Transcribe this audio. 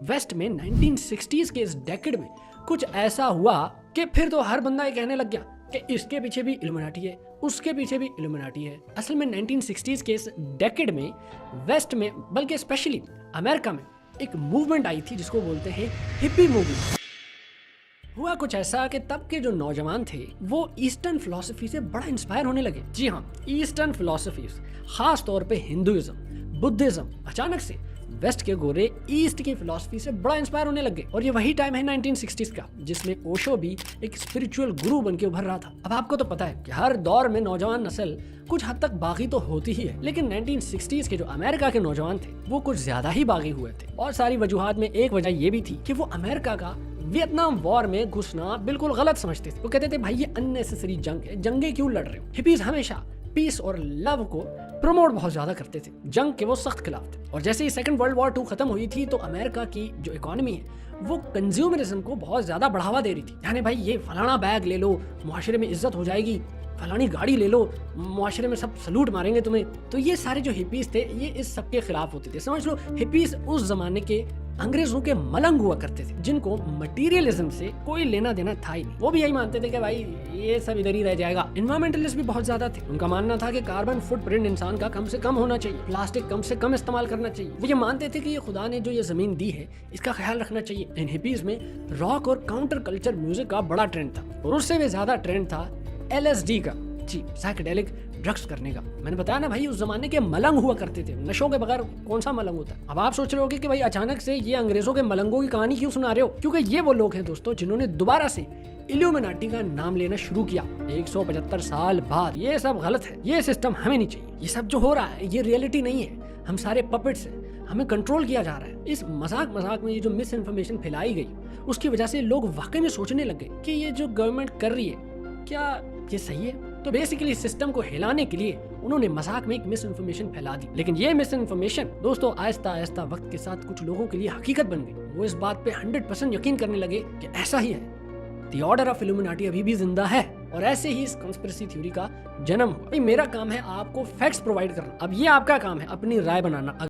Waste में 1960s के इस डेकेड में कुछ ऐसा हुआ कि फिर तो हर बंदा ये कहने लग गया कि इसके पीछे भी इल्यूमिनाटी है, उसके पीछे भी इल्यूमिनाटी है। असल में 1960s के इस डेकेड में वेस्ट में, बल्कि स्पेशली अमेरिका में एक मूवमेंट आई थी जिसको बोलते हैं हिप्पी मूवमेंट। हुआ कुछ ऐसा कि तब के जो नौजवान थे वो ईस्टर्न फिलॉसफी से बड़ा इंस्पायर होने लगे। जी हाँ, ईस्टर्न फिलॉसफीज, खास तौर पे हिंदुइज्म, बुद्धिज्म, अचानक से वेस्ट के गोरे ईस्ट की फिलॉसफी से बड़ा इंस्पायर होने लग गए। और ये वही टाइम है 1960s का जिसमें ओशो भी एक स्पिरिचुअल गुरु बन के उभर रहा था। अब आपको तो पता है कि हर दौर में नौजवान नस्ल कुछ हद तक बागी तो होती ही है, लेकिन 1960s के जो अमेरिका के नौजवान थे वो कुछ ज्यादा ही बागी हुए थे। और सारी वजूहात में एक वजह ये भी थी कि वो अमेरिका का वियतनाम वॉर में घुसना बिल्कुल गलत समझते थे। वो कहते थे भाई ये अननेसेसरी जंग है, जंगे क्यों लड़ रहे हो। हिपीज हमेशा पीस और लव को प्रमोट बहुत ज्यादा करते थे, जंग के वो सख्त खिलाफ थे। और जैसे ही सेकंड वर्ल्ड वॉर 2 खत्म हुई थी तो अमेरिका की जो इकोनॉमी है वो कंज्यूमरिज्म को बहुत ज्यादा बढ़ावा दे रही थी। यानी भाई ये फलाना बैग ले लो, मुआशरे में इज्जत हो जाएगी, फलानी गाड़ी ले लो, मुआशरे में सब सलूट मारेंगे तुम्हें। तो ये सारे जो हिपीज थे ये इस सब के खिलाफ होते थे। समझ लो हिपीज उस जमाने के अंग्रेजों के मलंग हुआ करते थे जिनको मटीरियलिज्म से कोई लेना देना था ही नहीं। वो भी यही मानते थे कि भाई ये सब इधर ही रह जाएगा। इन्वायरमेंटलिस्ट भी बहुत ज्यादा थे। उनका मानना था कि कार्बन फुटप्रिंट इंसान का कम से कम होना चाहिए, प्लास्टिक कम से कम इस्तेमाल करना चाहिए। वो ये मानते थे कि ये खुदा ने जो ये जमीन दी है इसका ख्याल रखना चाहिए। इन हिपीज में रॉक और काउंटर कल्चर म्यूजिक का बड़ा ट्रेंड था और उससे भी ज्यादा ट्रेंड था LSD का, जी साइकेडेलिक ड्रग्स करने का। मैंने बताया ना भाई उस जमाने के मलंग हुआ करते थे, नशों के बगैर कौन सा मलंग होता है। अब आप सोच रहे होगे कि भाई अचानक से ये अंग्रेजों के मलंगों की कहानी क्यों सुना रहे हो, क्योंकि ये वो लोग हैं दोस्तों जिन्होंने दोबारा से इल्यूमिनाटी का नाम लेना शुरू किया 175 साल बाद। ये सब गलत है, ये सिस्टम हमें नहीं चाहिए। ये सब जो हो रहा है ये रियलिटी नहीं है, हम सारे पपेट्स हैं, हमें कंट्रोल किया जा रहा है। इस मजाक में ये जो मिस इन्फॉर्मेशन फैलाई गई उसकी वजह से लोग वाकई में सोचने लग गए कि ये जो गवर्नमेंट कर रही है क्या ये सही है। तो बेसिकली सिस्टम को हिलाने के लिए उन्होंने मजाक में एक मिस इन्फॉर्मेशन फैला दी। लेकिन ये मिस इन्फॉर्मेशन दोस्तों आहिस्ता आहिस्ता वक्त के साथ कुछ लोगों के लिए हकीकत बन गई। वो इस बात पे 100% यकीन करने लगे कि ऐसा ही है, द ऑर्डर ऑफ इल्यूमिनाटी अभी भी जिंदा है। और ऐसे ही इस कंस्पिरेसी थ्योरी का जन्म हुआ। मेरा काम है आपको फैक्ट्स प्रोवाइड करना, अब ये आपका काम है अपनी राय बनाना।